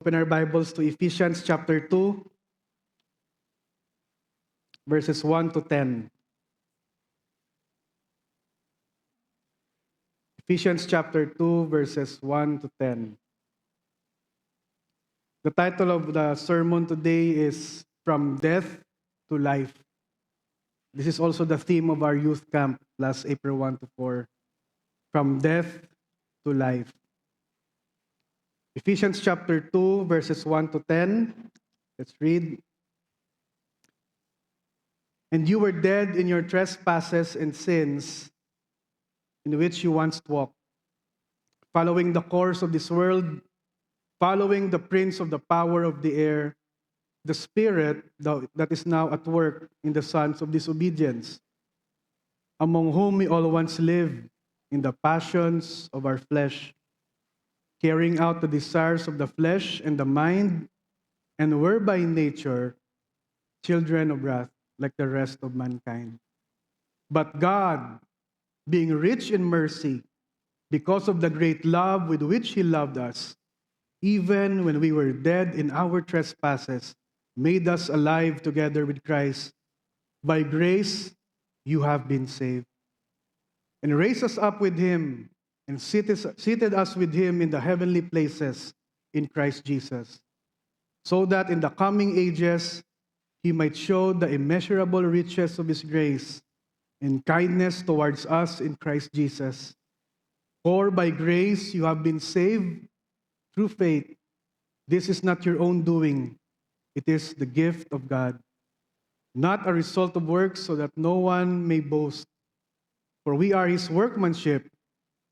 Open our Bibles to Ephesians chapter 2, verses 1 to 10. Ephesians chapter 2, verses 1 to 10. The title of the sermon today is From Death to Life. This is also the theme of our youth camp last April 1 to 4. From Death to Life. Ephesians chapter 2, verses 1 to 10. Let's read. And you were dead in your trespasses and sins, in which you once walked, following the course of this world, following the prince of the power of the air, the spirit that is now at work in the sons of disobedience, among whom we all once lived in the passions of our flesh, carrying out the desires of the flesh and the mind, and were by nature children of wrath like the rest of mankind. But God, being rich in mercy, because of the great love with which He loved us, even when we were dead in our trespasses, made us alive together with Christ. By grace you have been saved. And raised us up with Him, and seated us with Him in the heavenly places in Christ Jesus, so that in the coming ages He might show the immeasurable riches of His grace and kindness towards us in Christ Jesus. For by grace you have been saved through faith. This is not your own doing. It is the gift of God, not a result of works, so that no one may boast. For we are His workmanship,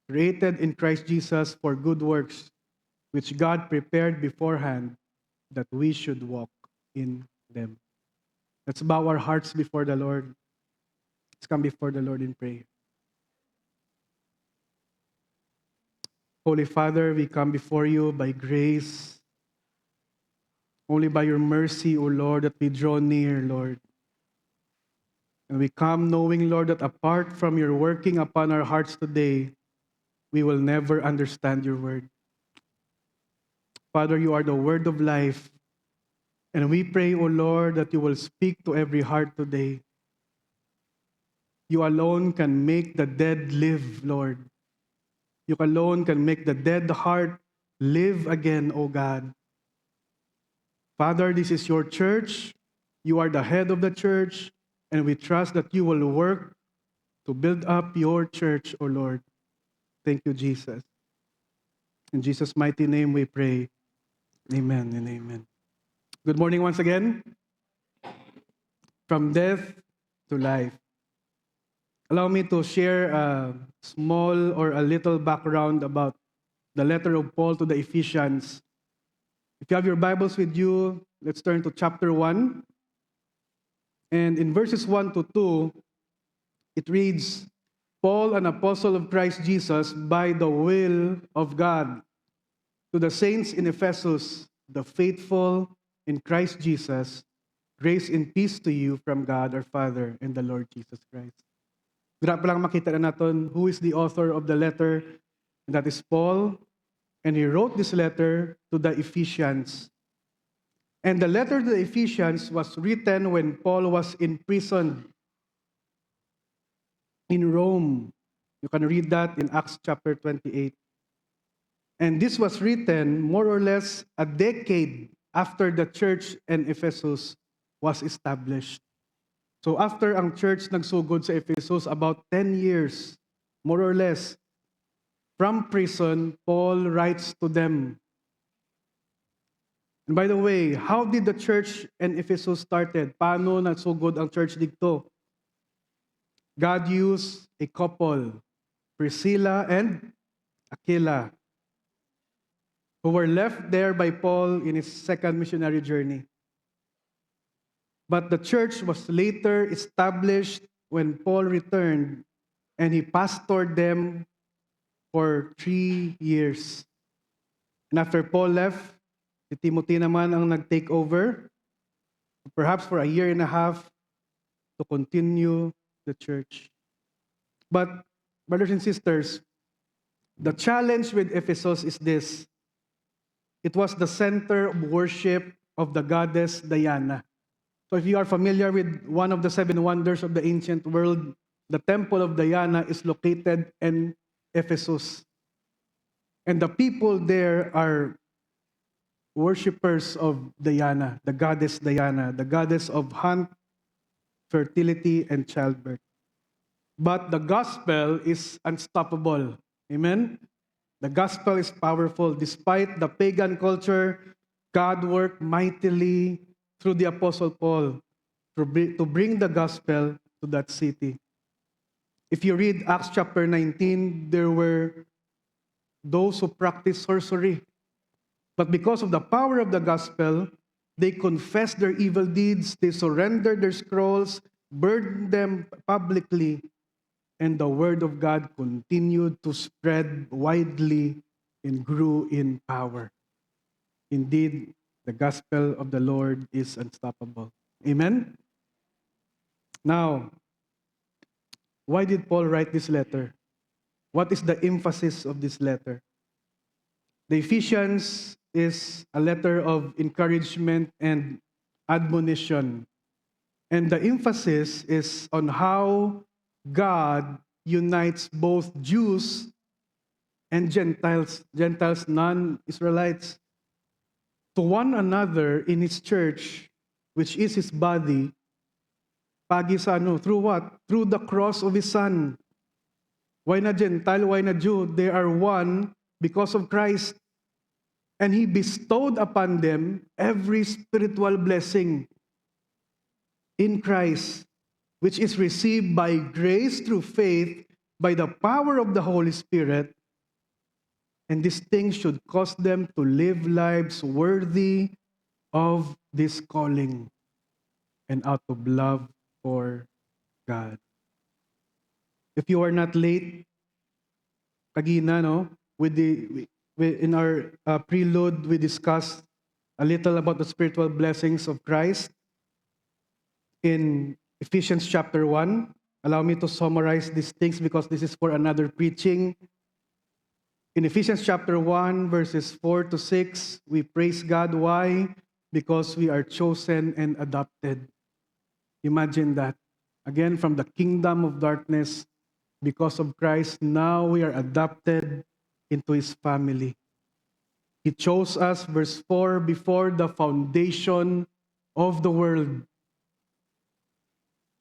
created in Christ Jesus for good works, which God prepared beforehand that we should walk in them. Let's bow our hearts before the Lord. Let's come before the Lord in prayer. Holy Father, we come before you by grace. Only by your mercy, O Lord, that we draw near, Lord. And we come knowing, Lord, that apart from your working upon our hearts today, we will never understand your word. Father, you are the word of life. And we pray, O Lord, that you will speak to every heart today. You alone can make the dead live, Lord. You alone can make the dead heart live again, O God. Father, this is your church. You are the head of the church, and we trust that you will work to build up your church, O Lord. Thank you, Jesus. In Jesus' mighty name we pray. Amen and amen. Good morning once again. From death to life. Allow me to share a small or a little background about the letter of Paul to the Ephesians. If you have your Bibles with you, let's turn to chapter 1. And in verses 1 to 2, it reads, Paul, an apostle of Christ Jesus, by the will of God, to the saints in Ephesus, the faithful in Christ Jesus, grace and peace to you from God our Father and the Lord Jesus Christ. Grabe lang makita na natin who is the author of the letter, and that is Paul, and he wrote this letter to the Ephesians. And the letter to the Ephesians was written when Paul was in prison in Rome. You can read that in Acts chapter 28. And this was written more or less a decade after the church in Ephesus was established. So after ang church nagsugod sa Ephesus, about 10 years, more or less, from prison, Paul writes to them. And by the way, how did the church in Ephesus started? Paano nagsugod ang church dito? God used a couple, Priscilla and Aquila, who were left there by Paul in his second missionary journey. But the church was later established when Paul returned, and he pastored them for 3 years. And after Paul left, si Timothy naman ang nag-take over, perhaps for a year and a half, to continue the church. But, brothers and sisters, the challenge with Ephesus is this. It was the center of worship of the goddess Diana. So if you are familiar with one of the seven wonders of the ancient world, the temple of Diana is located in Ephesus. And the people there are worshippers of Diana, the goddess of hunt, fertility, and childbirth. But the gospel is unstoppable. Amen? The gospel is powerful. Despite the pagan culture, God worked mightily through the Apostle Paul to bring the gospel to that city. If you read Acts chapter 19, there were those who practiced sorcery. But because of the power of the gospel, they confessed their evil deeds, they surrendered their scrolls, burned them publicly, and the word of God continued to spread widely and grew in power. Indeed, the gospel of the Lord is unstoppable. Amen? Now, why did Paul write this letter? What is the emphasis of this letter? The Ephesians is a letter of encouragement and admonition. And the emphasis is on how God unites both Jews and Gentiles, non-Israelites, to one another in His church, which is His body, through what? Through the cross of His Son. Why na Gentile? Why na Jew? They are one because of Christ. And He bestowed upon them every spiritual blessing in Christ, which is received by grace through faith by the power of the Holy Spirit. And these things should cause them to live lives worthy of this calling and out of love for God. If you are not late, kagina, no, in our prelude, we discussed a little about the spiritual blessings of Christ in Ephesians chapter 1. Allow me to summarize these things because this is for another preaching. In Ephesians chapter 1, verses 4 to 6, we praise God. Why? Because we are chosen and adopted. Imagine that. Again, from the kingdom of darkness, because of Christ, now we are adopted into His family. He chose us, verse 4, before the foundation of the world.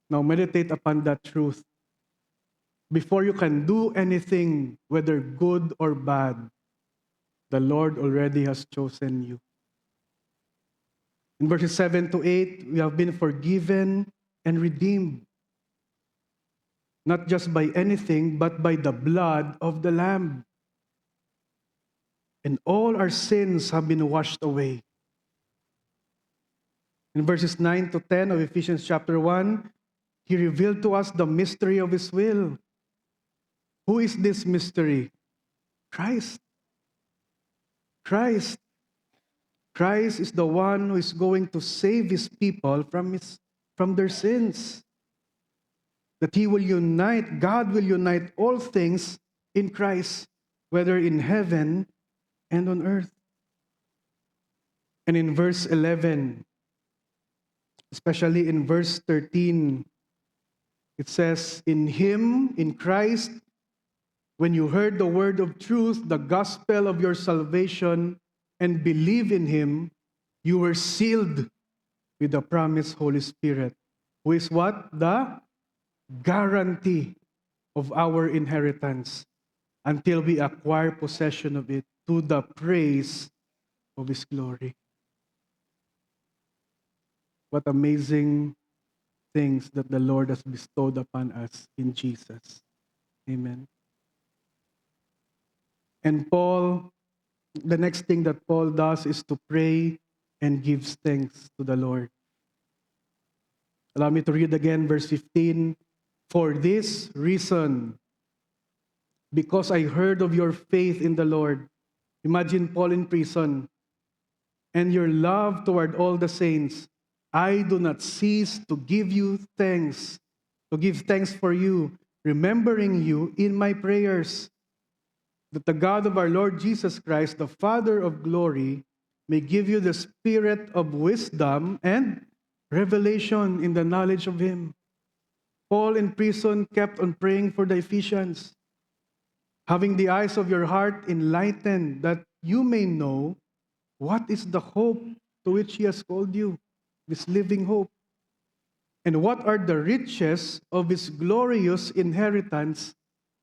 Now meditate upon that truth. Before you can do anything, whether good or bad, the Lord already has chosen you. In verses 7 to 8, we have been forgiven and redeemed. Not just by anything, but by the blood of the Lamb. And all our sins have been washed away. In verses 9 to 10 of Ephesians chapter 1, He revealed to us the mystery of His will. Who is this mystery? Christ. Christ. Christ is the one who is going to save His people from their sins. That He will unite, God will unite all things in Christ, whether in heaven and on earth. And in verse 11, especially in verse 13, it says, in Him, in Christ, when you heard the word of truth, the gospel of your salvation, and believe in Him, you were sealed with the promised Holy Spirit, who is what? The guarantee of our inheritance until we acquire possession of it to the praise of His glory. What amazing things that the Lord has bestowed upon us in Jesus. Amen. And Paul, the next thing that Paul does is to pray and gives thanks to the Lord. Allow me to read again verse 15. For this reason, because I heard of your faith in the Lord. Imagine Paul in prison. And your love toward all the saints. I do not cease to give you thanks, to give thanks for you, remembering you in my prayers, that the God of our Lord Jesus Christ, the Father of glory, may give you the spirit of wisdom and revelation in the knowledge of Him. Paul in prison kept on praying for the Ephesians, having the eyes of your heart enlightened, that you may know what is the hope to which He has called you, this living hope, and what are the riches of His glorious inheritance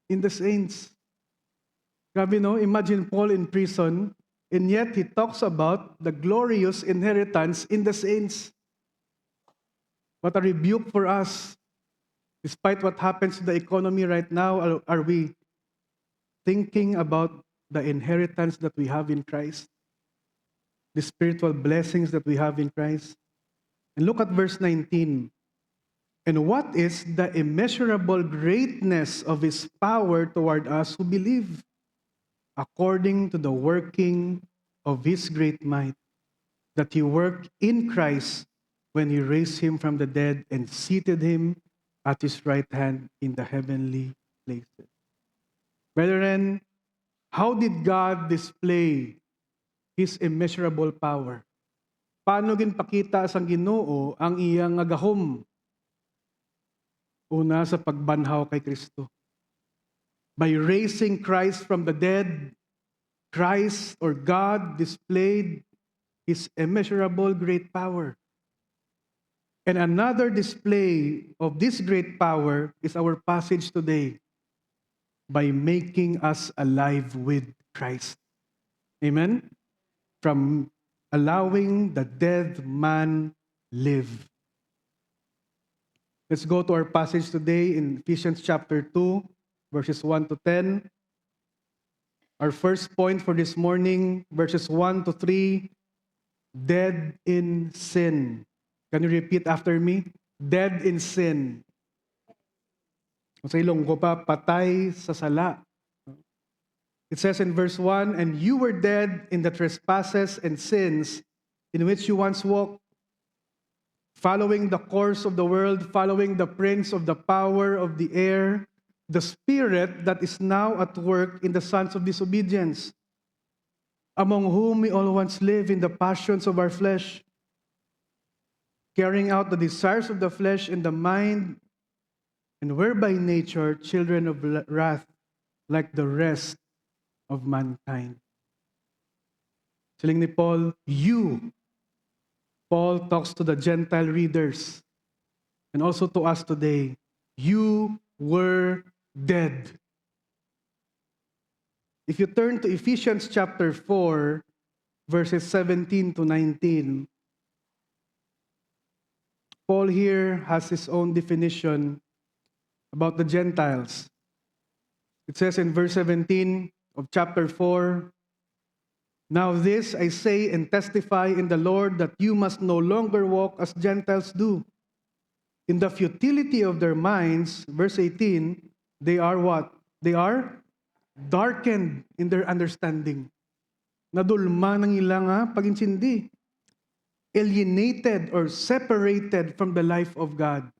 in the saints. Grabe, no? Imagine Paul in prison, and yet he talks about the glorious inheritance in the saints. What a rebuke for us. Despite what happens to the economy right now, are we thinking about the inheritance that we have in Christ? The spiritual blessings that we have in Christ? And look at verse 19. And what is the immeasurable greatness of His power toward us who believe, according to the working of His great might, that He worked in Christ when He raised Him from the dead and seated Him at His right hand in the heavenly places. Brethren, how did God display His immeasurable power? Paano ginpakita sa Ginoo ang iyang agahom? Una, sa pagbanhaw kay Kristo. By raising Christ from the dead, Christ or God displayed His immeasurable great power. And another display of this great power is our passage today, by making us alive with Christ. Amen? From allowing the dead man live. Let's go to our passage today in Ephesians chapter 2, verses 1 to 10. Our first point for this morning, verses 1 to 3, dead in sin. Can you repeat after me? Dead in sin. Sa ilong ko pa, patay sa sala. It says in verse 1, and you were dead in the trespasses and sins in which you once walked, following the course of the world, following the prince of the power of the air, the spirit that is now at work in the sons of disobedience, among whom we all once lived in the passions of our flesh, carrying out the desires of the flesh and the mind, and were by nature children of wrath, like the rest of mankind. Siling ni Paul, you. Paul talks to the Gentile readers and also to us today. You were dead. If you turn to Ephesians chapter 4, verses 17 to 19, Paul here has his own definition about the Gentiles. It says in verse 17 of chapter 4, now this I say and testify in the Lord, that you must no longer walk as Gentiles do. In the futility of their minds, verse 18, they are what? They are darkened in their understanding. Nadulma ng ilang pag-intindi. Alienated or separated from the life of God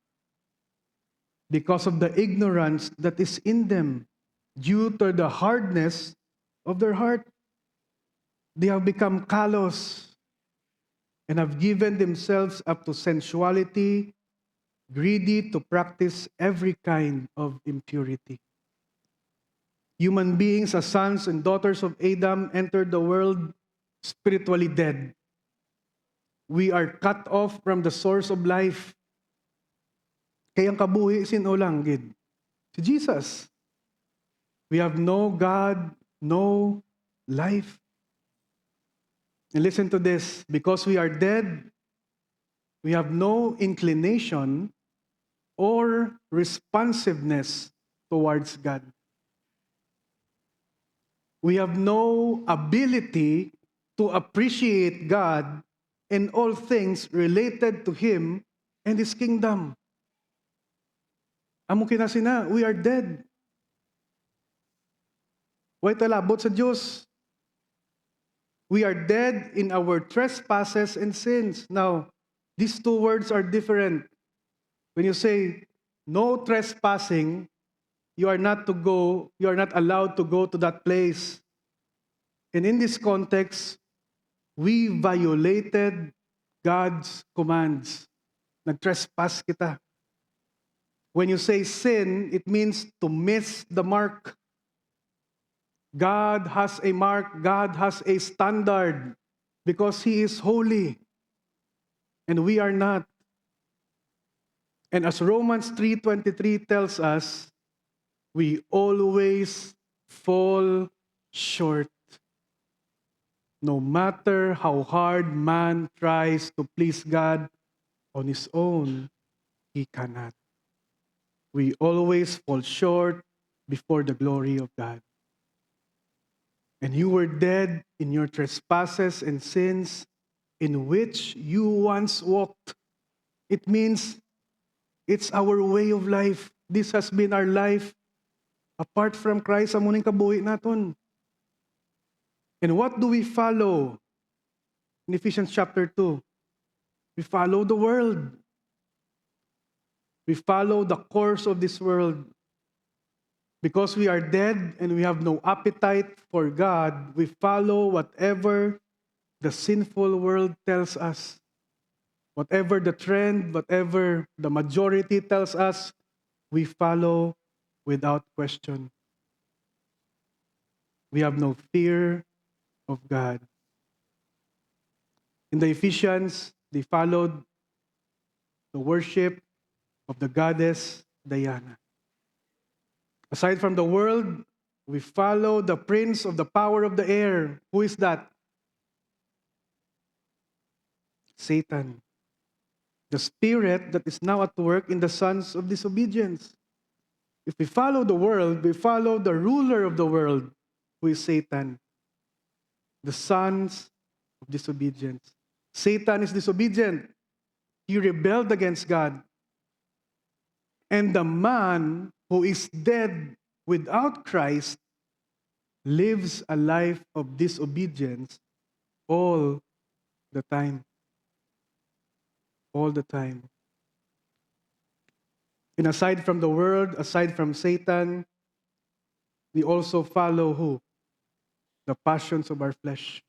because of the ignorance that is in them due to the hardness of their heart. They have become callous and have given themselves up to sensuality, greedy to practice every kind of impurity. Human beings as sons and daughters of Adam entered the world spiritually dead. We are cut off from the source of life. Kaya ang kabuhi sino lang gid? Si Jesus. We have no God, no life. And listen to this, because we are dead, we have no inclination or responsiveness towards God. We have no ability to appreciate God and all things related to Him and His kingdom. Amo kinasina, we are dead. Way talabot sa Diyos. We are dead in our trespasses and sins. Now, these two words are different. When you say no trespassing, you are not allowed to go to that place. And in this context, We violated God's commands. Nag-trespass kita. When you say sin, it means to miss the mark. God has a mark. God has a standard because He is holy and we are not. And as Romans 3:23 tells us, we always fall short. No matter how hard man tries to please God on his own, he cannot. We always fall short before the glory of God. And you were dead in your trespasses and sins in which you once walked. It means it's our way of life. This has been our life. Apart from Christ, amo ning kabuhi naton. And what do we follow? In Ephesians chapter 2, we follow the world. We follow the course of this world. Because we are dead and we have no appetite for God, we follow whatever the sinful world tells us. Whatever the trend, whatever the majority tells us, we follow without question. We have no fear of God. In the Ephesians, they followed the worship of the goddess Diana. Aside from the world, we follow the prince of the power of the air. Who is that? Satan. The spirit that is now at work in the sons of disobedience. If we follow the world, we follow the ruler of the world, who is Satan. The sons of disobedience. Satan is disobedient. He rebelled against God. And the man who is dead without Christ lives a life of disobedience all the time. All the time. And aside from the world, aside from Satan, we also follow who? The passions of our flesh.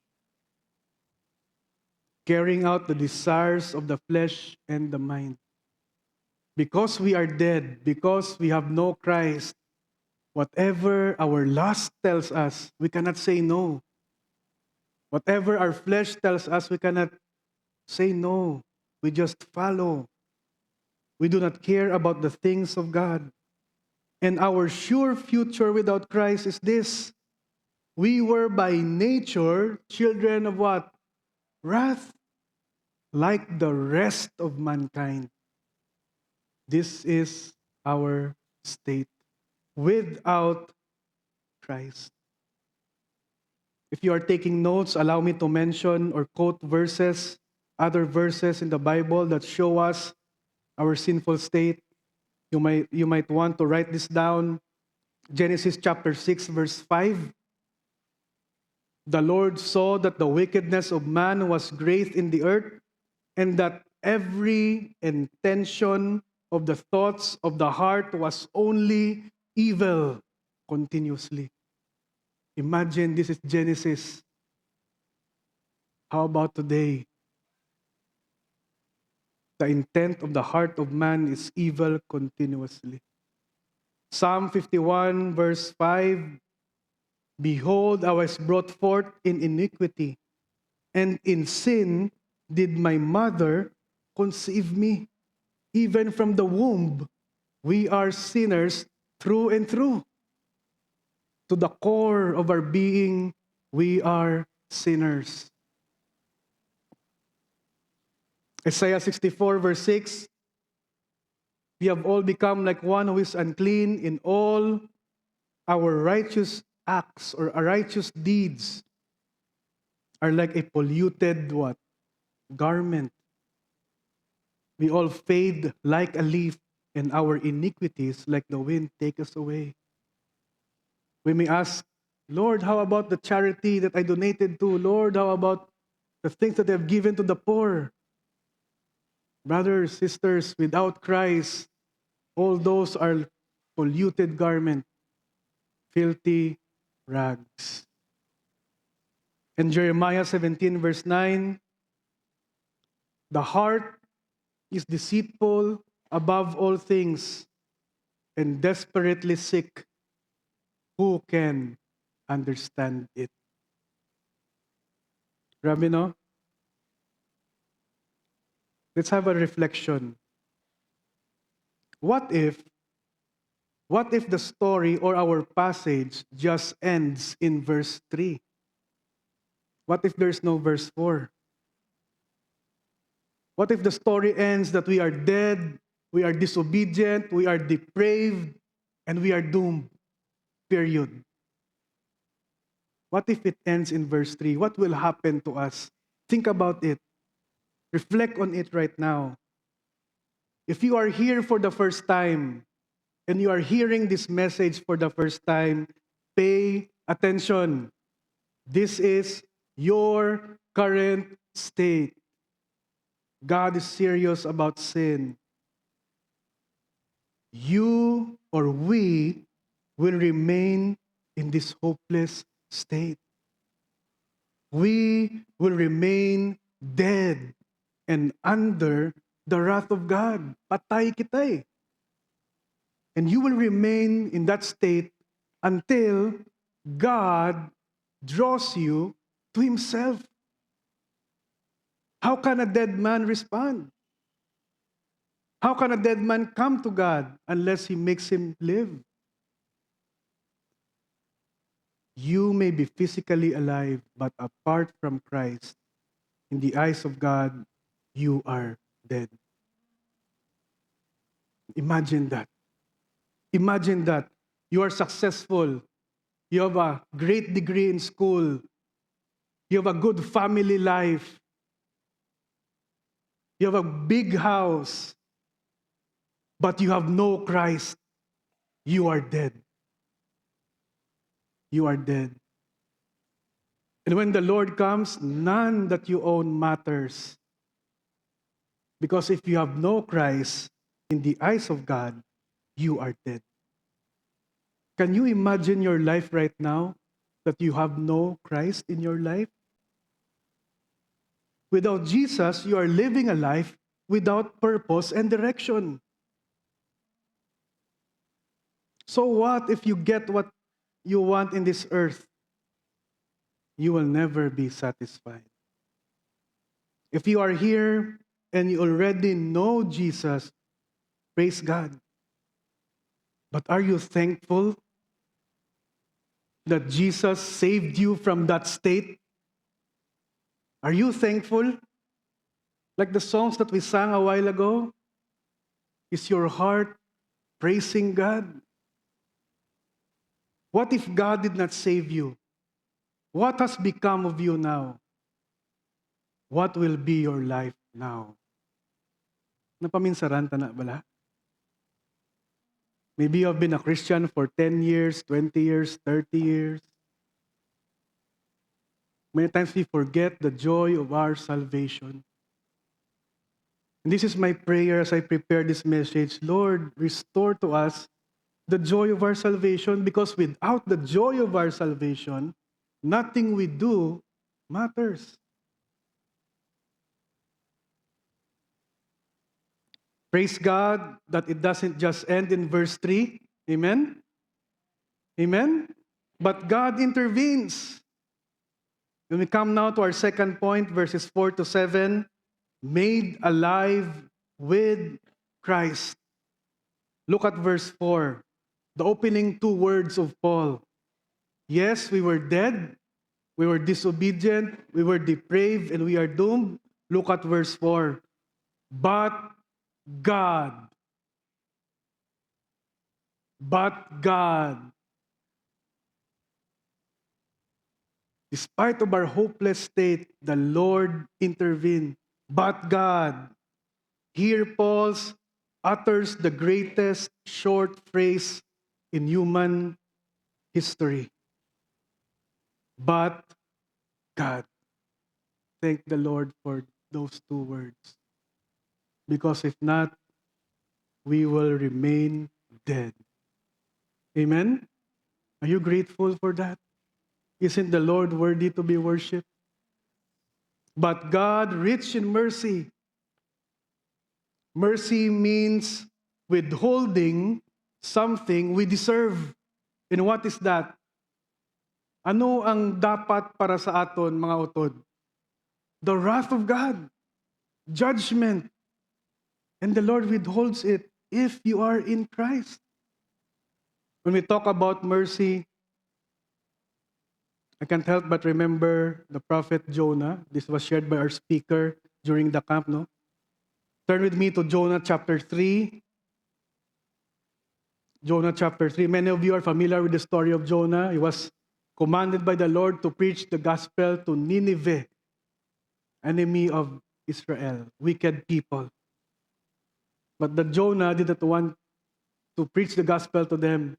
Carrying out the desires of the flesh and the mind. Because we are dead, because we have no Christ, whatever our lust tells us, we cannot say no. Whatever our flesh tells us, we cannot say no. We just follow. We do not care about the things of God. And our sure future without Christ is this. We were by nature children of what? Wrath. Like the rest of mankind. This is our state without Christ. If you are taking notes, allow me to mention or quote verses, other verses in the Bible that show us our sinful state. You might want to write this down. Genesis chapter 6, verse 5. The Lord saw that the wickedness of man was great in the earth, and that every intention of the thoughts of the heart was only evil continuously. Imagine this is Genesis. How about today? The intent of the heart of man is evil continuously. Psalm 51 verse 5, Behold, I was brought forth in iniquity, and in sin did my mother conceive me. Even from the womb, we are sinners through and through. To the core of our being, we are sinners. Isaiah 64 verse 6, we have all become like one who is unclean in all our righteous acts or our righteous deeds are like a polluted what? Garment. We all fade like a leaf, and our iniquities like the wind take us away. We may ask, Lord, how about the charity that I donated to? Lord, how about the things that I've given to the poor? Brothers, sisters, without Christ, all those are polluted garment, filthy rags. In Jeremiah 17 verse 9, the heart is deceitful above all things and desperately sick. Who can understand it? Grabe, no? Let's have a reflection. What if the story or our passage just ends in verse 3? What if there's no verse 4? What if the story ends that we are dead, we are disobedient, we are depraved, and we are doomed? Period. What if it ends in verse 3? What will happen to us? Think about it. Reflect on it right now. If you are here for the first time and you are hearing this message for the first time, pay attention. This is your current state. God is serious about sin. You or we will remain in this hopeless state. We will remain dead and under the wrath of God. Patay kita eh. And you will remain in that state until God draws you to Himself. How can a dead man respond? How can a dead man come to God unless He makes him live? You may be physically alive, but apart from Christ, in the eyes of God, you are dead. Imagine that. Imagine that. You are successful. You have a great degree in school. You have a good family life. You have a big house. But you have no Christ. You are dead. You are dead. And when the Lord comes, none that you own matters. Because if you have no Christ, in the eyes of God, you are dead. Can you imagine your life right now that you have no Christ in your life? Without Jesus, you are living a life without purpose and direction. So what if you get what you want in this earth? You will never be satisfied. If you are here and you already know Jesus, praise God. But are you thankful that Jesus saved you from that state? Are you thankful? Like the songs that we sang a while ago? Is your heart praising God? What if God did not save you? What has become of you now? What will be your life now? Napaminsaran ta na bala? Maybe you have been a Christian for 10 years, 20 years, 30 years. Many times we forget the joy of our salvation. And this is my prayer as I prepare this message. Lord, restore to us the joy of our salvation, because without the joy of our salvation, nothing we do matters. Praise God that it doesn't just end in verse 3. Amen? Amen? But God intervenes. When we come now to our second point, verses 4 to 7, made alive with Christ. Look at verse 4, the opening two words of Paul. Yes, we were dead, we were disobedient, we were depraved, and we are doomed. Look at verse 4. But God, despite of our hopeless state, the Lord intervened. But God, here Paul utters the greatest short phrase in human history. But God. Thank the Lord for those two words. Because if not, we will remain dead. Amen? Are you grateful for that? Isn't the Lord worthy to be worshipped? But God, rich in mercy. Mercy means withholding something we deserve. And what is that? Ano ang dapat para sa aton, mga utod? The wrath of God, judgment. And the Lord withholds it if you are in Christ. When we talk about mercy, I can't help but remember the prophet Jonah. This was shared by our speaker during the camp, no? Turn with me to Jonah chapter 3. Jonah chapter 3. Many of you are familiar with the story of Jonah. He was commanded by the Lord to preach the gospel to Nineveh, enemy of Israel, wicked people. But the Jonah did not want to preach the gospel to them.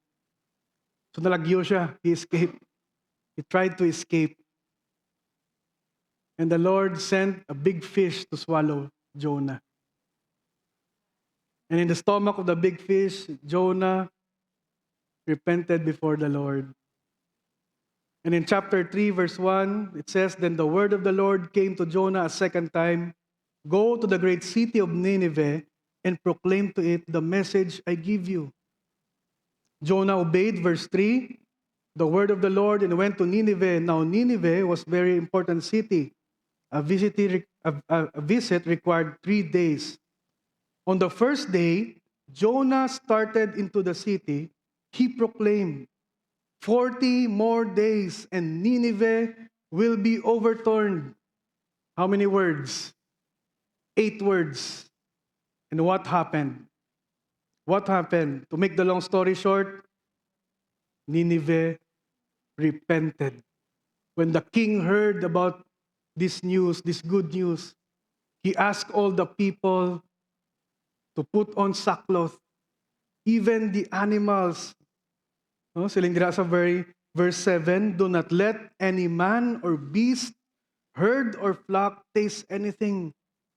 So nalagyo siya. He escaped. He tried to escape. And the Lord sent a big fish to swallow Jonah. And in the stomach of the big fish, Jonah repented before the Lord. And in chapter 3, verse 1, it says, Then the word of the Lord came to Jonah a second time, Go to the great city of Nineveh and proclaim to it the message I give you. Jonah obeyed, verse 3, the word of the Lord and went to Nineveh. Now Nineveh was a very important city. A visit required 3 days. On the first day, Jonah started into the city. He proclaimed, 40 more days and Nineveh will be overturned. How many words? 8 words. And what happened? What happened? To make the long story short, Nineveh repented. When the king heard about this news, this good news, he asked all the people to put on sackcloth, even the animals. No, silindira sa verse 7, do not let any man or beast, herd or flock taste anything.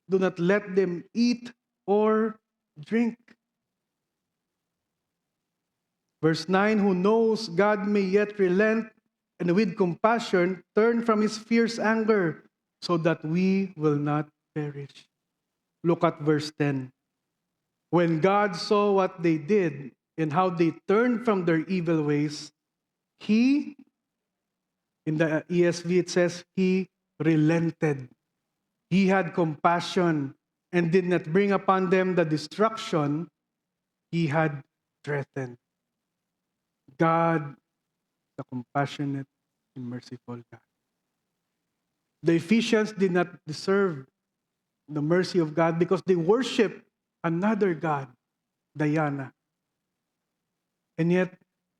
Do not let them eat or drink. Verse 9, who knows God may yet relent and with compassion turn from his fierce anger so that we will not perish. Look at verse 10. When God saw what they did and how they turned from their evil ways, he, in the ESV it says, he relented. He had compassion and did not bring upon them the destruction he had threatened. God, the compassionate and merciful God. The Ephesians did not deserve the mercy of God because they worship another God, Diana. And yet,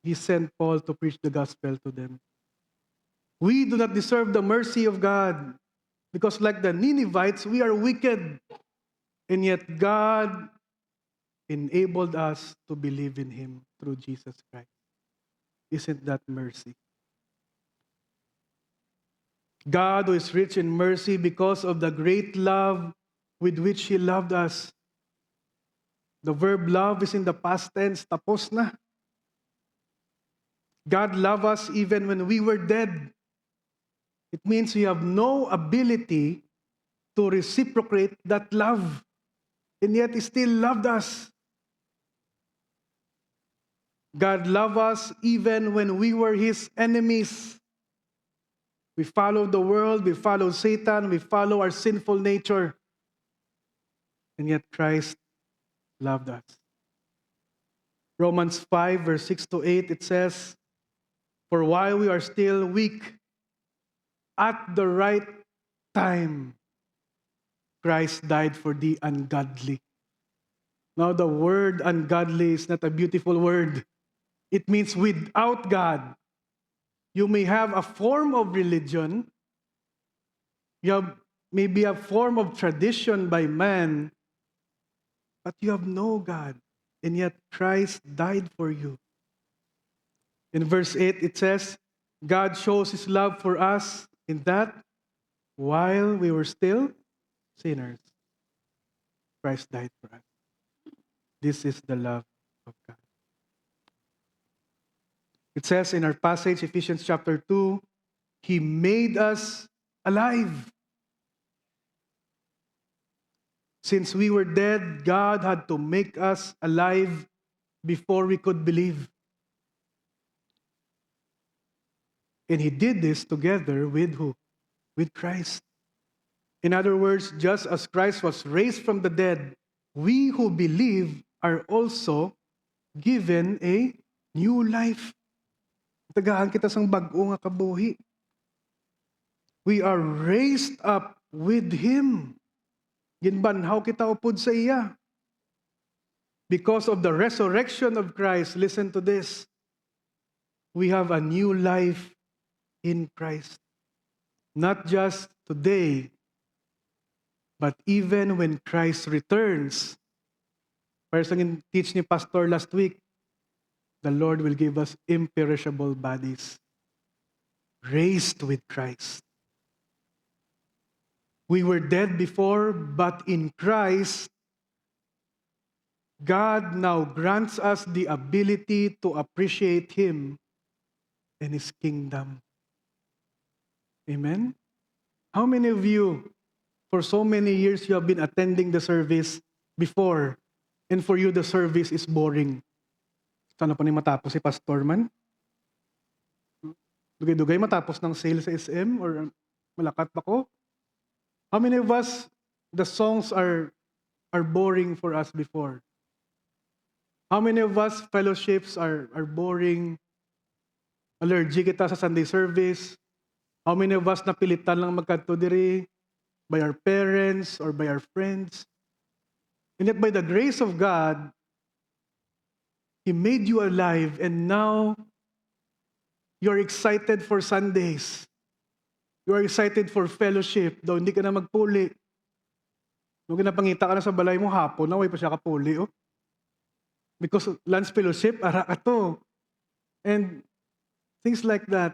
he sent Paul to preach the gospel to them. We do not deserve the mercy of God because like the Ninevites, we are wicked. And yet, God enabled us to believe in him through Jesus Christ. Isn't that mercy? God who is rich in mercy because of the great love with which he loved us. The verb love is in the past tense, tapos na. God loved us even when we were dead. It means we have no ability to reciprocate that love. And yet he still loved us. God loved us even when we were his enemies. We follow the world, we follow Satan, we follow our sinful nature. And yet Christ loved us. Romans 5, verse 6 to 8, it says, For while we are still weak, at the right time, Christ died for the ungodly. Now, the word ungodly is not a beautiful word. It means without God. You may have a form of religion, you have maybe a form of tradition by man, but you have no God. And yet Christ died for you. In verse 8, it says, God shows his love for us in that while we were still sinners, Christ died for us. This is the love of God. It says in our passage, Ephesians chapter 2, He made us alive. Since we were dead, God had to make us alive before we could believe. And He did this together with who? With Christ. In other words, just as Christ was raised from the dead, we who believe are also given a new life. Tagahan kita sang bag-o nga kabuhi. We are raised up with Him. Ginbanhaw kita upod sa iya. Because of the resurrection of Christ, listen to this. We have a new life in Christ. Not just today, but even when Christ returns. Para sa teach ni Pastor last week, the Lord will give us imperishable bodies, raised with Christ. We were dead before, but in Christ, God now grants us the ability to appreciate Him and His kingdom. Amen? How many of you, for so many years, you have been attending the service before, and for you, the service is boring? Sana pa ni matapos si Pastor man? Dugay-dugay matapos ng sale sa SM or malakat pa ko? How many of us, the songs are boring for us before? How many of us, fellowships are boring? Allergic kita sa Sunday service? How many of us napilitan lang magkadto diri by our parents or by our friends? And yet by the grace of God, He made you alive, and now you're excited for Sundays. You are excited for fellowship, though hindi ka na magpuli. Nung ginapangita ka na sa balay mo hapon, naway pa siya kapuli, oh. Because lunch fellowship, ara ka to. And things like that.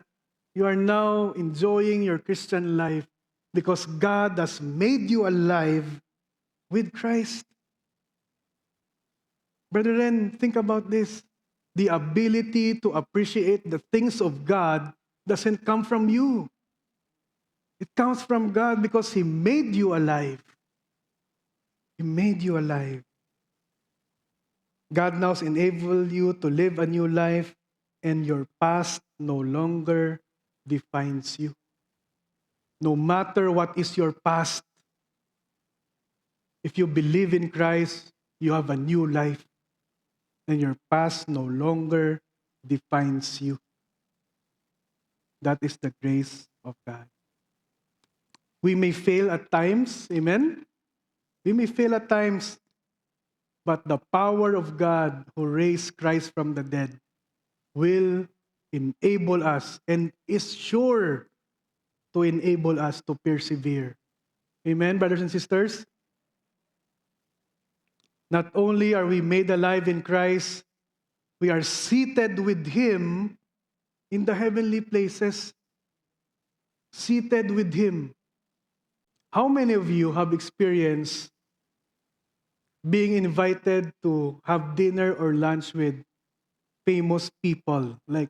You are now enjoying your Christian life because God has made you alive with Christ. Brethren, think about this. The ability to appreciate the things of God doesn't come from you. It comes from God because He made you alive. He made you alive. God now enables you to live a new life, and your past no longer defines you. No matter what is your past, if you believe in Christ, you have a new life, and your past no longer defines you. That is the grace of God. We may fail at times, amen? We may fail at times, but the power of God who raised Christ from the dead will enable us and is sure to enable us to persevere. Amen, brothers and sisters? Not only are we made alive in Christ, we are seated with Him in the heavenly places. Seated with Him. How many of you have experienced being invited to have dinner or lunch with famous people? Like,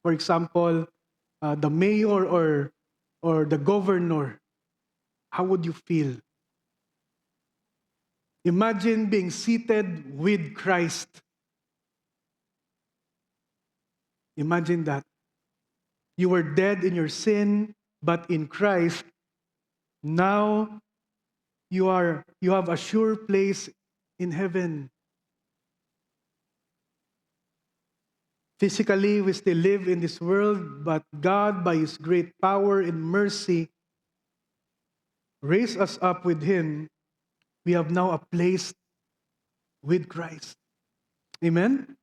for example, the mayor or the governor. How would you feel? Imagine being seated with Christ. Imagine that. You were dead in your sin, but in Christ, now you have a sure place in heaven. Physically, we still live in this world, but God, by His great power and mercy, raised us up with Him. We have now a place with Christ. Amen?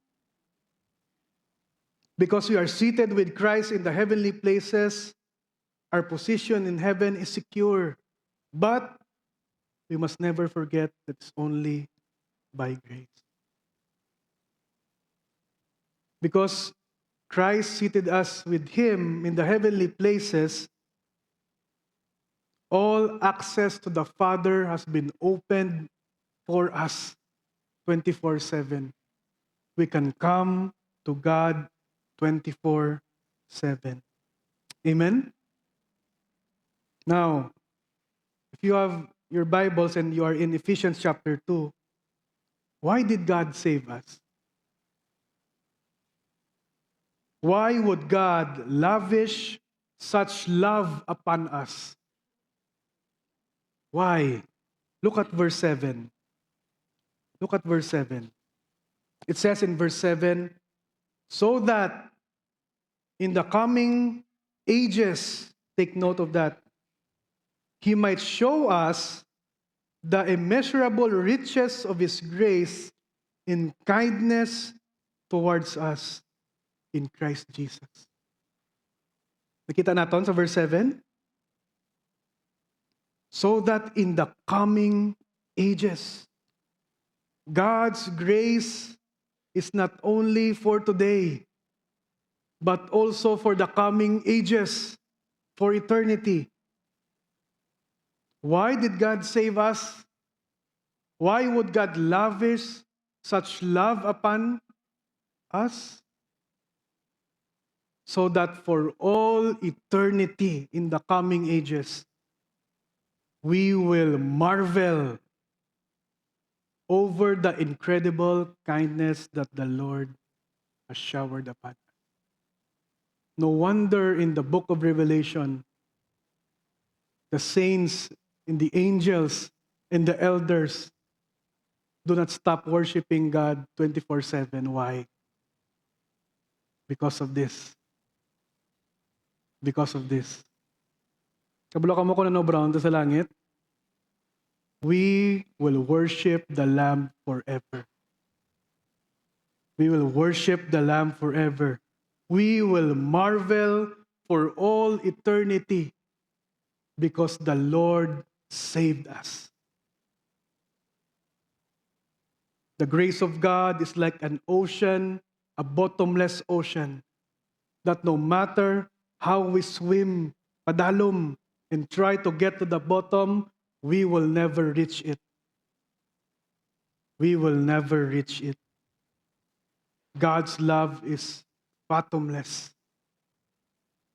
Because we are seated with Christ in the heavenly places, our position in heaven is secure. But we must never forget that it's only by grace. Because Christ seated us with Him in the heavenly places, all access to the Father has been opened for us 24/7. We can come to God 24/7. Amen? Now, if you have your Bibles and you are in Ephesians chapter 2, why did God save us? Why would God lavish such love upon us? Why? Look at verse 7. Look at verse 7. It says in verse 7, so that in the coming ages, take note of that, He might show us the immeasurable riches of His grace in kindness towards us in Christ Jesus. Nakita natin sa verse 7? So that in the coming ages, God's grace is not only for today, but also for the coming ages, for eternity. Why did God save us? Why would God lavish such love upon us? So that for all eternity in the coming ages, we will marvel over the incredible kindness that the Lord has showered upon us. No wonder in the book of Revelation, the saints and the angels and the elders do not stop worshiping God 24/7. Why? Because of this. Because of this. Kabalo ka mo kung ano brown to sa langit? We will worship the Lamb forever. We will worship the Lamb forever. We will marvel for all eternity because the Lord saved us. The grace of God is like an ocean, a bottomless ocean, that no matter how we swim, padalom, and try to get to the bottom, we will never reach it. We will never reach it. God's love is bottomless.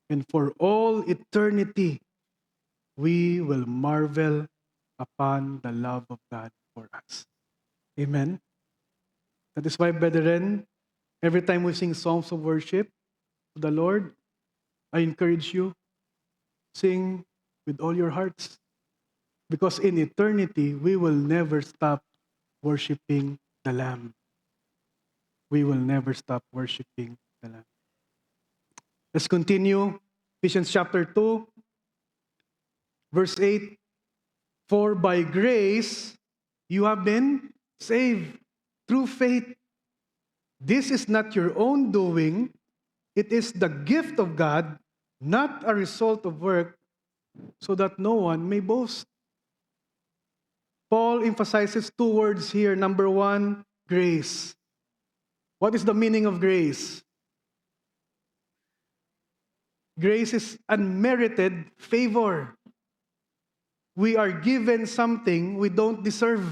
And for all eternity, we will marvel upon the love of God for us. Amen. That is why, brethren, every time we sing songs of worship to the Lord, I encourage you, sing with all your hearts. Because in eternity, we will never stop worshiping the Lamb. We will never stop worshiping the Lamb. Let's continue. Ephesians chapter 2, verse 8. For by grace you have been saved through faith. This is not your own doing. It is the gift of God, not a result of work, so that no one may boast. Paul emphasizes two words here. Number one, grace. What is the meaning of grace? Grace is unmerited favor. We are given something we don't deserve.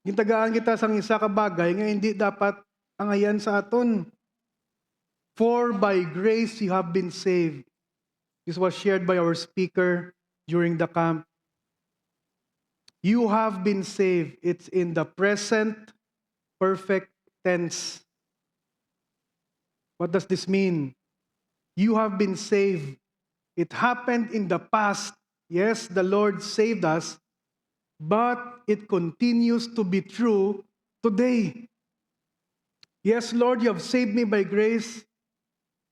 Gitagaan kita sang isa ka bagay nga hindi dapat angayan sa aton. For by grace you have been saved. This was shared by our speaker during the camp. You have been saved. It's in the present perfect tense. What does this mean? You have been saved. It happened in the past. Yes, the Lord saved us, but it continues to be true today. Yes, Lord, you have saved me by grace,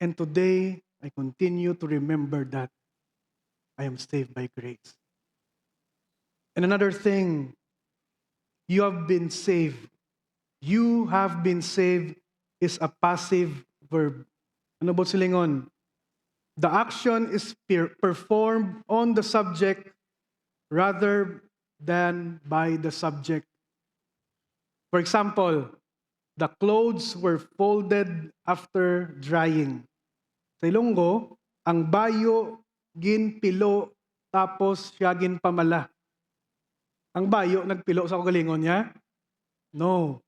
and today I continue to remember that I am saved by grace. And another thing, you have been saved. You have been saved is a passive verb. Ano ba silingon? The action is performed on the subject rather than by the subject. For example, the clothes were folded after drying. Sa Ilonggo, ang bayo ginpilo tapos siya ginpamala. Ang bayo nagpilo sa kagalingon niya? No.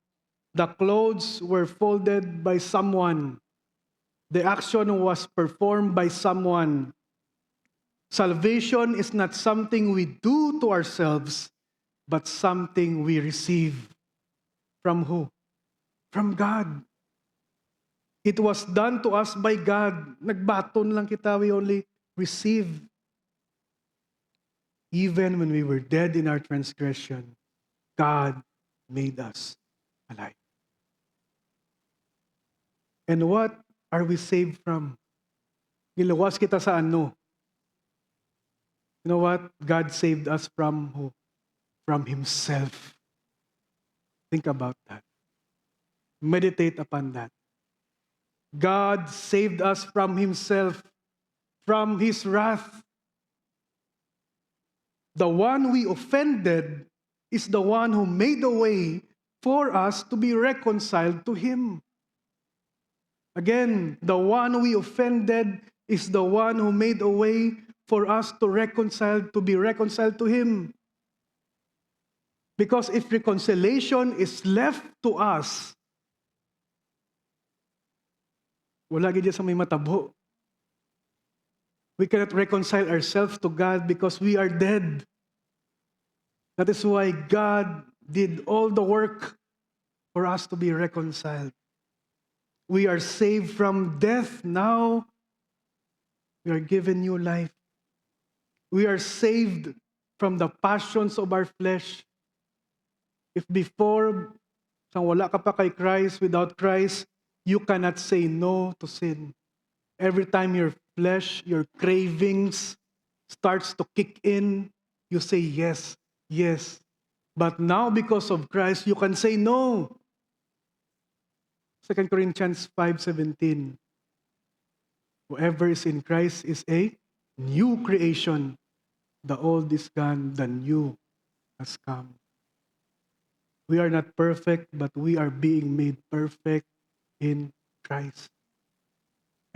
The clothes were folded by someone. The action was performed by someone. Salvation is not something we do to ourselves, but something we receive. From who? From God. It was done to us by God. Nagbaton lang kita, we only receive. Even when we were dead in our transgression, God made us alive. And what are we saved from? Gilawas kita sa ano? You know what? God saved us from who? From Himself. Think about that. Meditate upon that. God saved us from Himself, from His wrath. The one we offended is the one who made a way for us to be reconciled to Him. Again, the one we offended is the one who made a way for us to be reconciled to Him. Because if reconciliation is left to us, wala gid sa may matabo. We cannot reconcile ourselves to God because we are dead. That is why God did all the work for us to be reconciled. We are saved from death. Now we are given new life. We are saved from the passions of our flesh. If before, wala ka pa kay Christ, without Christ, you cannot say no to sin. Every time your flesh, your cravings starts to kick in, you say yes, yes. But now because of Christ, you can say no. 2 Corinthians 5:17. Whoever is in Christ is a new creation. The old is gone, the new has come. We are not perfect, but we are being made perfect in Christ.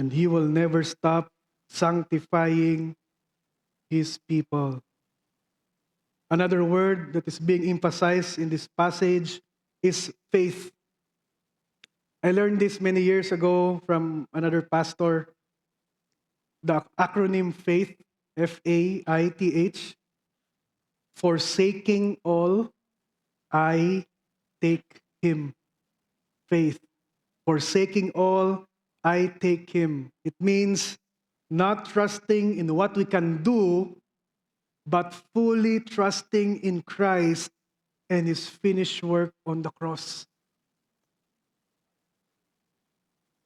And He will never stop sanctifying His people. Another word that is being emphasized in this passage is faith. I learned this many years ago from another pastor. The acronym FAITH, F-A-I-T-H, forsaking all, I take Him. Faith. Forsaking all, I take Him. It means not trusting in what we can do, but fully trusting in Christ and His finished work on the cross.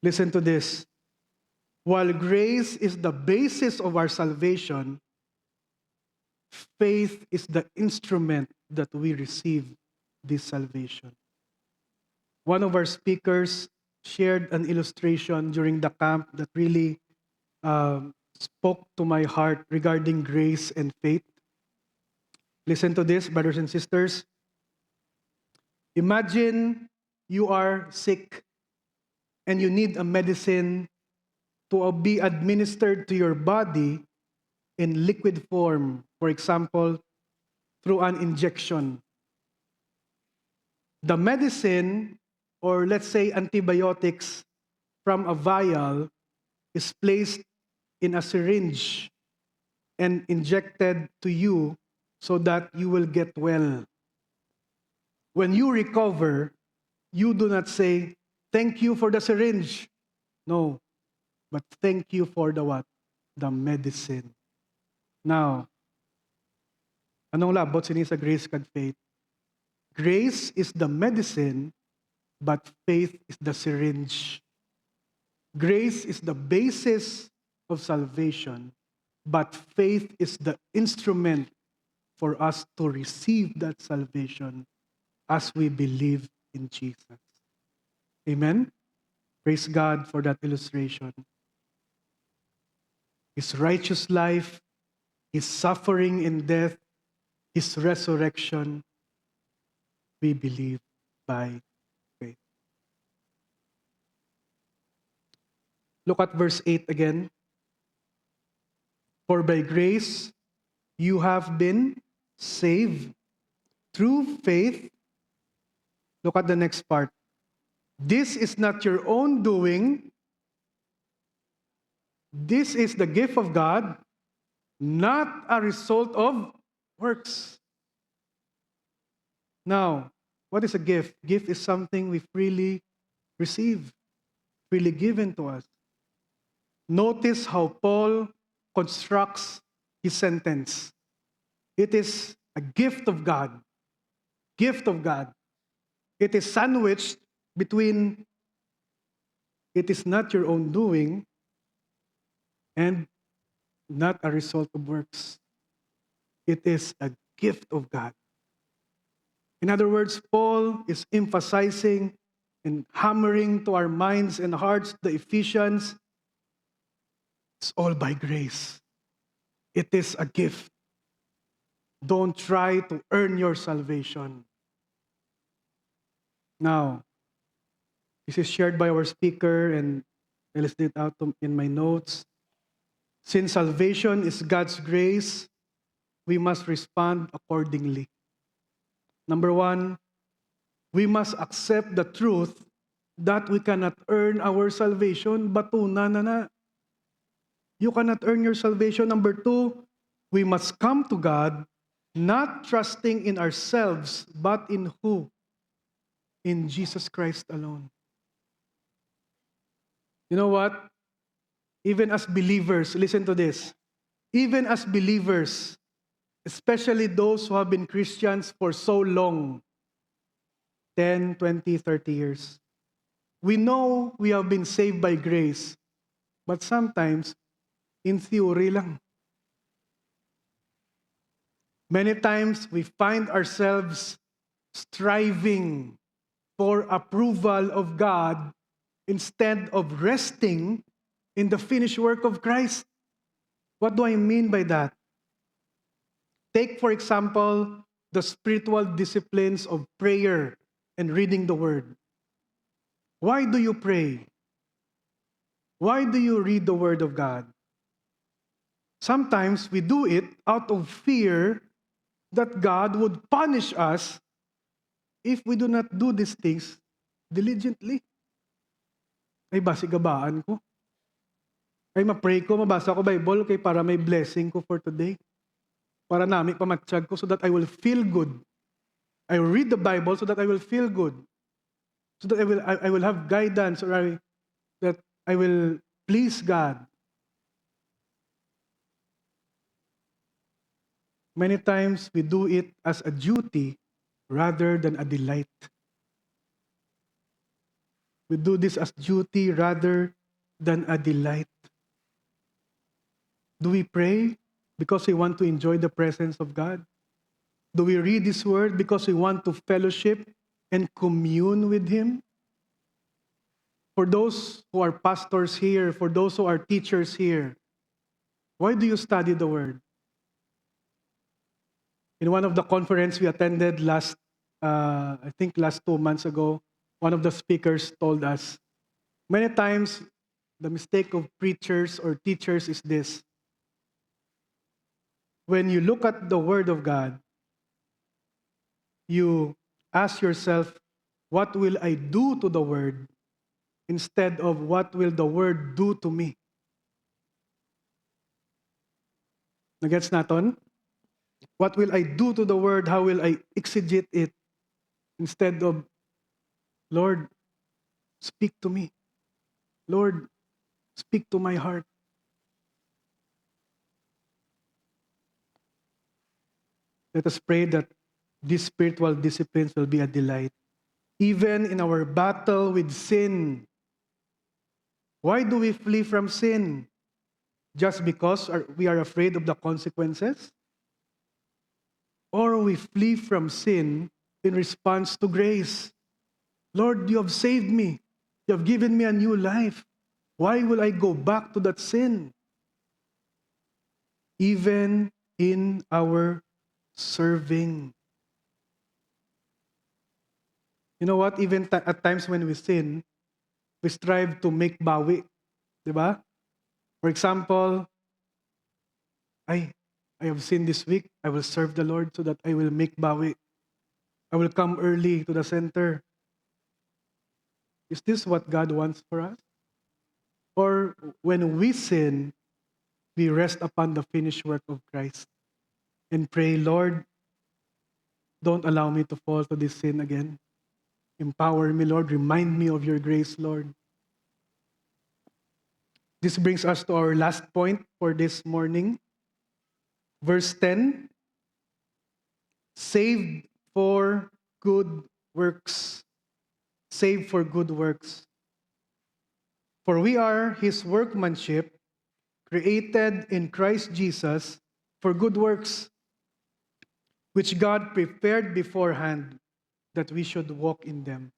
Listen to this. While grace is the basis of our salvation, faith is the instrument that we receive this salvation. One of our speakers shared an illustration during the camp that really spoke to my heart regarding grace and faith. Listen to this, brothers and sisters. Imagine you are sick and you need a medicine to be administered to your body in liquid form, for example, through an injection. The medicine, or let's say antibiotics from a vial, is placed in a syringe and injected to you so that you will get well. When you recover, you do not say, "Thank you for the syringe." No, but thank you for the what? The medicine. Now, anong labot sini sa grace kag faith? Grace is the medicine, but faith is the syringe. Grace is the basis of salvation, but faith is the instrument for us to receive that salvation as we believe in Jesus. Amen? Praise God for that illustration. His righteous life, His suffering in death, His resurrection, we believe by faith. Look at verse 8 again. For by grace you have been saved through faith. Look at the next part. This is not your own doing. This is the gift of God, not a result of works. Now, what is a gift? Gift is something we freely receive, freely given to us. Notice how Paul constructs his sentence. It is a gift of God. Gift of God. It is sandwiched between it is not your own doing and not a result of works. It is a gift of God. In other words, Paul is emphasizing and hammering to our minds and hearts, the Ephesians, it's all by grace. It is a gift. Don't try to earn your salvation. Now, this is shared by our speaker and I listed it out in my notes. Since salvation is God's grace, we must respond accordingly. Number one, we must accept the truth that we cannot earn our salvation. Batuna na. You cannot earn your salvation. Number two, we must come to God not trusting in ourselves, but in who? In Jesus Christ alone. You know what? Even as believers, listen to this. Even as believers, especially those who have been Christians for so long, 10, 20, 30 years, we know we have been saved by grace, but sometimes, in theory lang. Many times, we find ourselves striving for approval of God instead of resting in the finished work of Christ. What do I mean by that? Take, for example, the spiritual disciplines of prayer and reading the Word. Why do you pray? Why do you read the Word of God? Sometimes we do it out of fear that God would punish us if we do not do these things diligently. Ay, basigabaan ko. Ay, ma-pray ko, mabasa ko Bible, kay para may blessing ko for today. Para nami pamatsyag ko so that I will feel good. I read the Bible so that I will feel good. So that I will have guidance or that I will please God. Many times we do it as a duty rather than a delight. We do this as duty rather than a delight. Do we pray because we want to enjoy the presence of God? Do we read His Word because we want to fellowship and commune with Him? For those who are pastors here, for those who are teachers here, why do you study the Word? In one of the conference we attended last 2 months ago, one of the speakers told us, many times the mistake of preachers or teachers is this. When you look at the Word of God, you ask yourself, what will I do to the Word? Instead of what will the Word do to me? Nagets naton? What will I do to the Word? How will I exegete it? Instead of, Lord, speak to me. Lord, speak to my heart. Let us pray that these spiritual disciplines will be a delight. Even in our battle with sin. Why do we flee from sin? Just because we are afraid of the consequences? Or we flee from sin in response to grace? Lord, you have saved me. You have given me a new life. Why will I go back to that sin? Even in our serving. You know what? Even at times when we sin, we strive to make bawi. Diba? For example, I have sinned this week. I will serve the Lord so that I will make bawi. I will come early to the center. Is this what God wants for us? Or when we sin, we rest upon the finished work of Christ and pray, Lord, don't allow me to fall to this sin again. Empower me, Lord. Remind me of your grace, Lord. This brings us to our last point for this morning. Verse 10, saved for good works. Saved for good works. For we are his workmanship, created in Christ Jesus for good works, which God prepared beforehand that we should walk in them.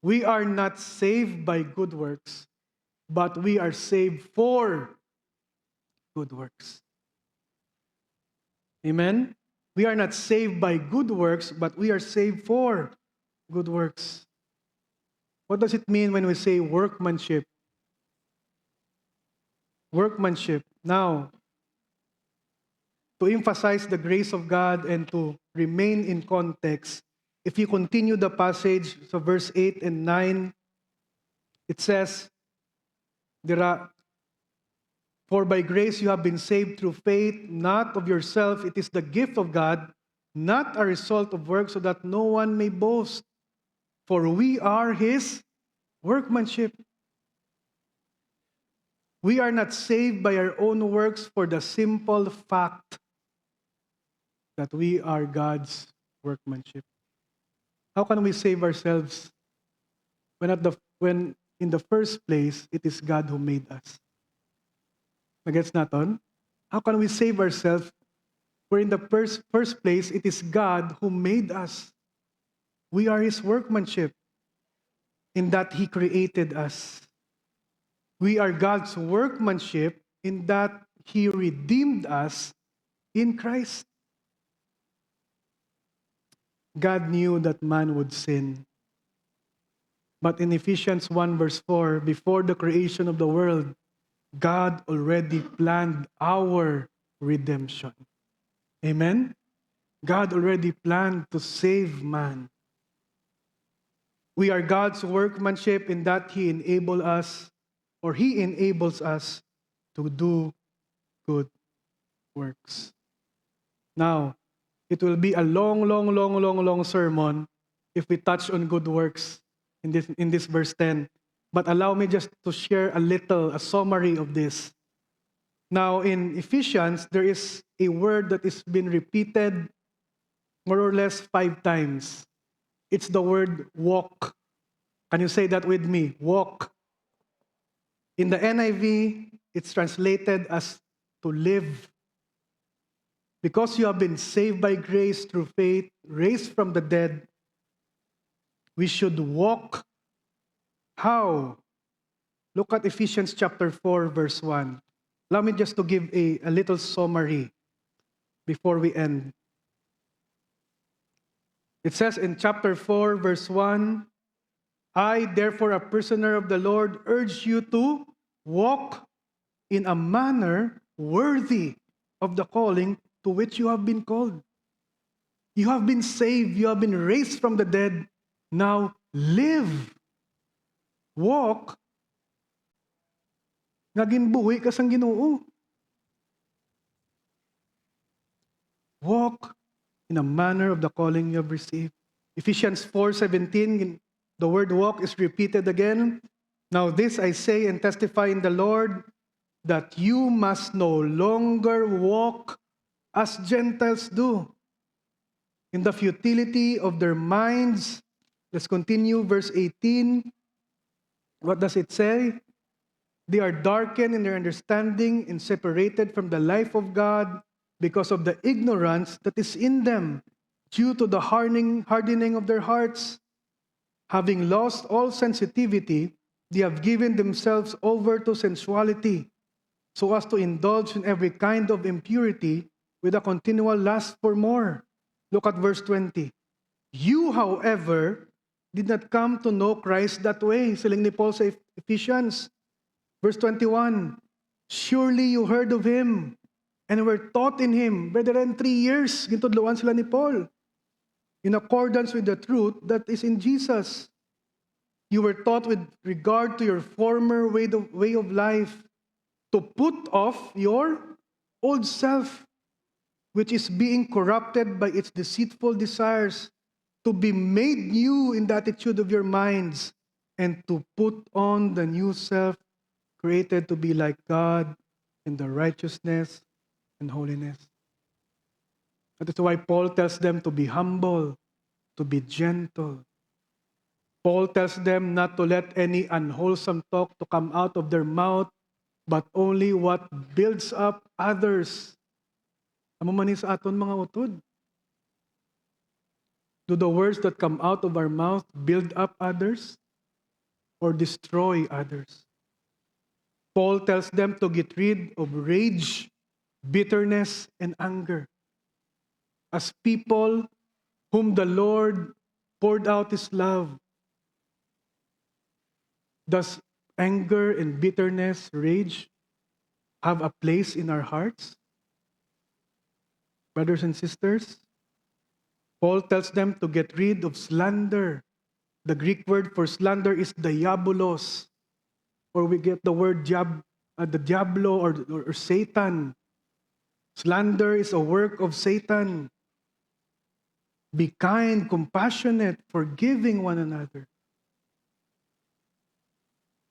We are not saved by good works, but we are saved for good works. Amen? We are not saved by good works, but we are saved for good works. What does it mean when we say workmanship? Workmanship. Now, to emphasize the grace of God and to remain in context, if you continue the passage, so verse 8 and 9, it says, for by grace you have been saved through faith, not of yourself, it is the gift of God, not a result of works, so that no one may boast. For we are his workmanship. We are not saved by our own works for the simple fact that we are God's workmanship. How can we save ourselves when in the first place it is God who made us? Nagets naton? How can we save ourselves where in the first place it is God who made us? We are his workmanship in that he created us. We are God's workmanship in that he redeemed us in Christ. God knew that man would sin. But in Ephesians 1 verse 4, before the creation of the world, God already planned our redemption. Amen? God already planned to save man. We are God's workmanship in that he enables us to do good works. Now, it will be a long sermon if we touch on good works in this verse 10. But allow me just to share a summary of this. Now, in Ephesians, there is a word that is been repeated more or less 5 times. It's the word walk. Can you say that with me? Walk. In the NIV, it's translated as to live. Because you have been saved by grace through faith, raised from the dead, we should walk. How? Look at Ephesians chapter 4, verse 1. Allow me just to give a little summary before we end. It says in chapter 4, verse 1, I, therefore, a prisoner of the Lord, urge you to walk in a manner worthy of the calling to which you have been called. You have been saved. You have been raised from the dead. Now live. Walk. Naging buhi ka sang Ginoo. Walk in a manner of the calling you have received. Ephesians 4:17, the word walk is repeated again. Now this I say and testify in the Lord, that you must no longer walk as Gentiles do, in the futility of their minds. Let's continue, verse 18. What does it say? They are darkened in their understanding and separated from the life of God because of the ignorance that is in them, due to the hardening of their hearts. Having lost all sensitivity, they have given themselves over to sensuality, so as to indulge in every kind of impurity with a continual lust for more. Look at verse 20. You, however, did not come to know Christ that way. Siling ni Paul sa Ephesians. Verse 21. Surely you heard of Him and were taught in Him. Brethren, 3 years, gintudloan sila ni Paul. In accordance with the truth that is in Jesus. You were taught with regard to your former way of life, to put off your old self, which is being corrupted by its deceitful desires, to be made new in the attitude of your minds, and to put on the new self, created to be like God in the righteousness and holiness. That is why Paul tells them to be humble, to be gentle. Paul tells them not to let any unwholesome talk to come out of their mouth, but only what builds up others. Amo man ni sa aton mga utod. Do the words that come out of our mouth build up others or destroy others? Paul tells them to get rid of rage, bitterness, and anger. As people whom the Lord poured out His love, does anger and bitterness, rage, have a place in our hearts? Brothers and sisters, Paul tells them to get rid of slander. The Greek word for slander is diabolos, or we get the word the diablo or Satan. Slander is a work of Satan. Be kind, compassionate, forgiving one another.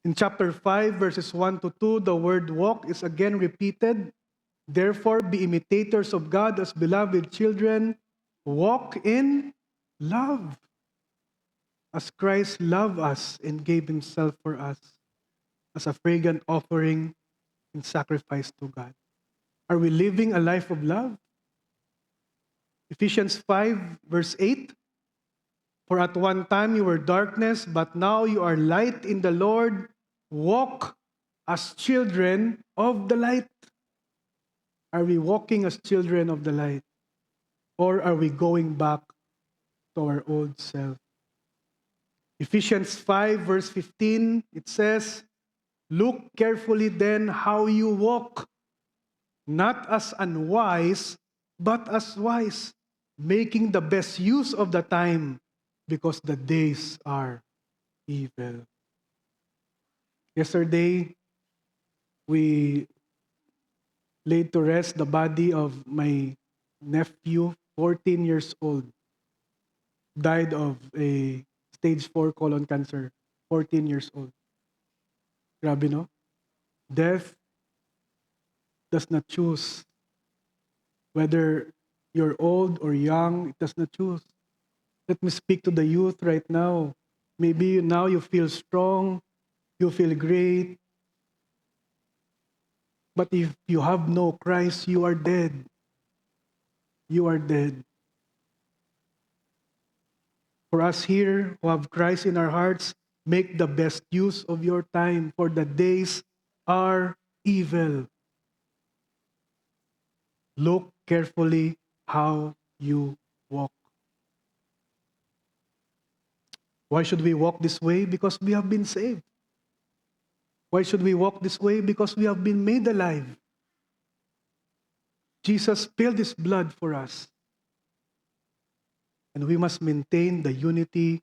In chapter 5, verses 1 to 2, the word walk is again repeated. Therefore, be imitators of God as beloved children. Walk in love, as Christ loved us and gave Himself for us as a fragrant offering and sacrifice to God. Are we living a life of love? Ephesians 5, verse 8. For at one time you were darkness, but now you are light in the Lord. Walk as children of the light. Are we walking as children of the light? Or are we going back to our old self? Ephesians 5 verse 15, it says, look carefully then how you walk, not as unwise, but as wise, making the best use of the time, because the days are evil. Yesterday, we laid to rest the body of my nephew, 14 years old, died of a stage 4 colon cancer, 14 years old. Grabe, no? Death does not choose. Whether you're old or young, it does not choose. Let me speak to the youth right now. Maybe now you feel strong, you feel great. But if you have no Christ, you are dead. You are dead. For us here who have Christ in our hearts, make the best use of your time, for the days are evil. Look carefully how you walk. Why should we walk this way? Because we have been saved. Why should we walk this way? Because we have been made alive. Jesus spilled His blood for us. And we must maintain the unity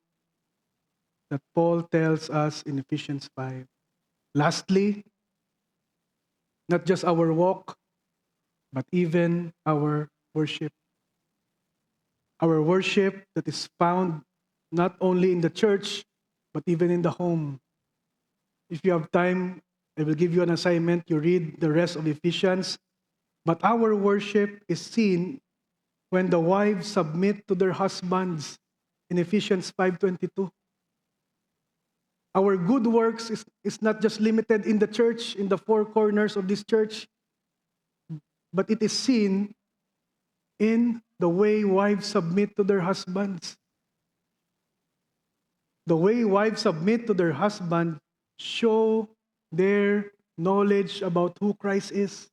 that Paul tells us in Ephesians 5. Lastly, not just our walk, but even our worship. Our worship that is found not only in the church, but even in the home. If you have time, I will give you an assignment. You read the rest of Ephesians. But our worship is seen when the wives submit to their husbands in Ephesians 5:22. Our good works is not just limited in the church, in the four corners of this church, but it is seen in the way wives submit to their husbands. The way wives submit to their husband show their knowledge about who Christ is.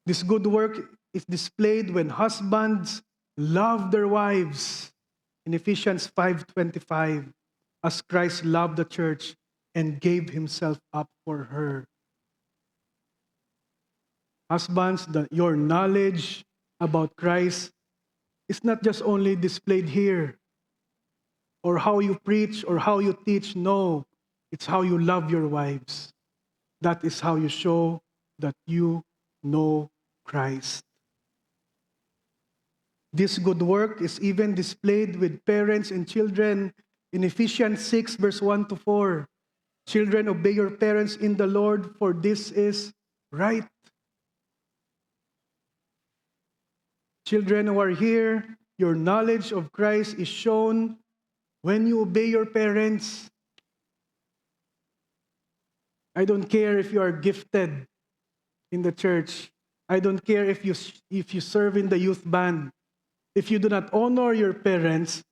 This good work is displayed when husbands love their wives in Ephesians 5:25, as Christ loved the church and gave Himself up for her. Husbands, your knowledge about Christ is not just only displayed here, or how you preach or how you teach. No, it's how you love your wives. That is how you show that you know Christ. This good work is even displayed with parents and children in Ephesians 6, verse 1 to 4. Children, obey your parents in the Lord, for this is right. Children who are here, your knowledge of Christ is shown when you obey your parents. I don't care if you are gifted in the church. I don't care if you serve in the youth band. If you do not honor your parents,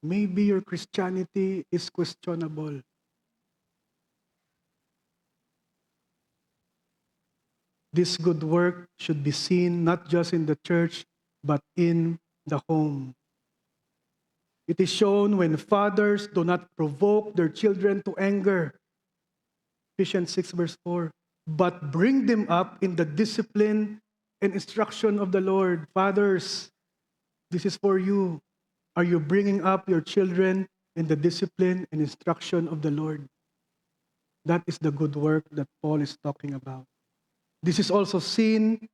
maybe your Christianity is questionable. This good work should be seen not just in the church, but in the home. It is shown when fathers do not provoke their children to anger. Ephesians 6 verse 4. But bring them up in the discipline and instruction of the Lord. Fathers, this is for you. Are you bringing up your children in the discipline and instruction of the Lord? That is the good work that Paul is talking about. This is also seen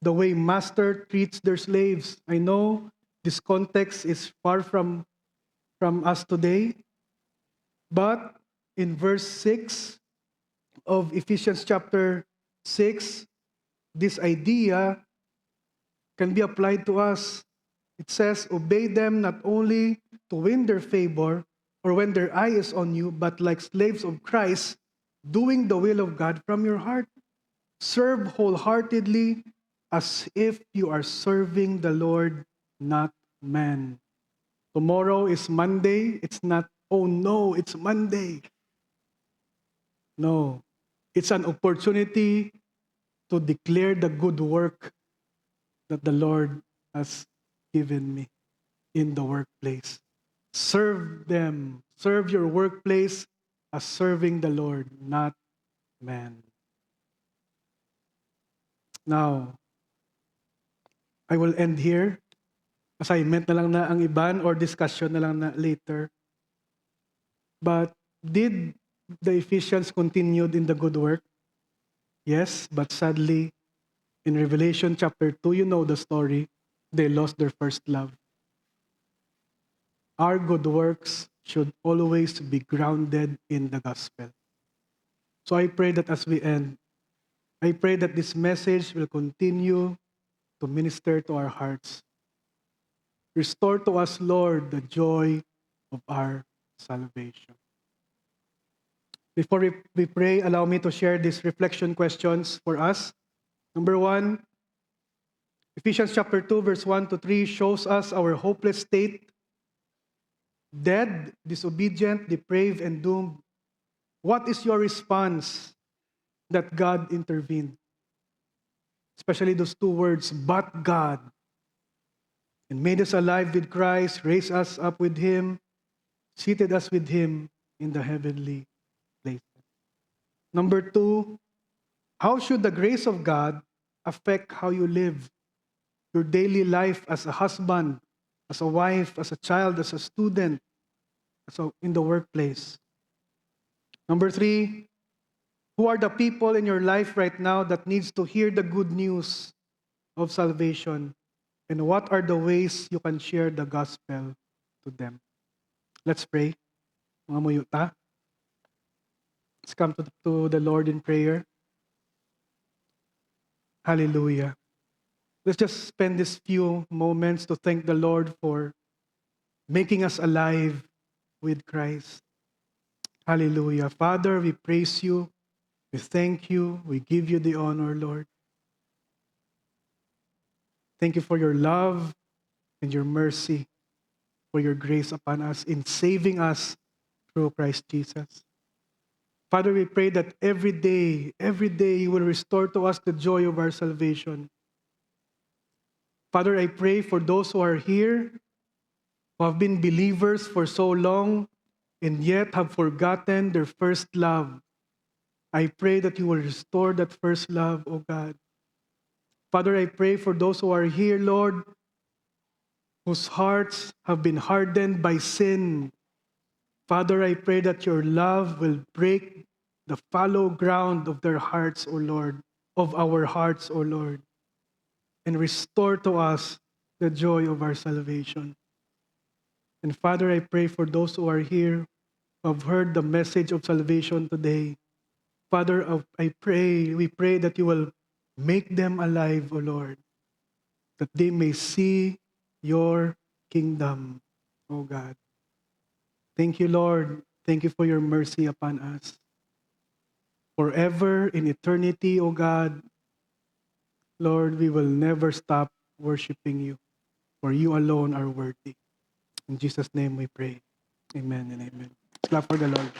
the way master treats their slaves. I know this context is far from us today, but in verse 6 of Ephesians chapter 6, this idea can be applied to us. It says, obey them not only to win their favor or when their eye is on you, but like slaves of Christ, doing the will of God from your heart. Serve wholeheartedly as if you are serving the Lord, not man. Tomorrow is Monday. It's not, oh no, it's Monday. No, it's an opportunity to declare the good work that the Lord has given me in the workplace. Serve them. Serve your workplace as serving the Lord, not man. Now, I will end here. Assignment na lang na ang iban or discussion na lang na later. But did the Ephesians continued in the good work? Yes, but sadly, in Revelation chapter 2, you know the story, they lost their first love. Our good works should always be grounded in the gospel. So I pray that as we end, I pray that this message will continue to minister to our hearts. Restore to us, Lord, the joy of our salvation. Before we pray, allow me to share these reflection questions for us. Number 1, Ephesians chapter 2, verse 1 to 3 shows us our hopeless state. Dead, disobedient, depraved, and doomed. What is your response that God intervened? Especially those two words, but God. And made us alive with Christ, raised us up with Him, seated us with Him in the heavenly places. Number 2, how should the grace of God affect how you live? Your daily life as a husband, as a wife, as a child, as a student, in the workplace. Number 3, who are the people in your life right now that needs to hear the good news of salvation? And what are the ways you can share the gospel to them? Let's pray. Mga muyuta. Let's come to the Lord in prayer. Hallelujah. Let's just spend these few moments to thank the Lord for making us alive with Christ. Hallelujah. Father, we praise you. We thank you. We give you the honor, Lord. Thank you for your love and your mercy, for your grace upon us in saving us through Christ Jesus. Father, we pray that every day you will restore to us the joy of our salvation. Father, I pray for those who are here, who have been believers for so long and yet have forgotten their first love. I pray that you will restore that first love, O God. Father, I pray for those who are here, Lord, whose hearts have been hardened by sin. Father, I pray that your love will break the fallow ground of their hearts, O Lord, of our hearts, O Lord, and restore to us the joy of our salvation. And Father, I pray for those who are here who have heard the message of salvation today. Father, we pray that you will make them alive, O Lord, that they may see your kingdom, O God. Thank you, Lord. Thank you for your mercy upon us. Forever in eternity, O God, Lord, we will never stop worshiping you, for you alone are worthy. In Jesus' name we pray. Amen and amen. Clap for the Lord.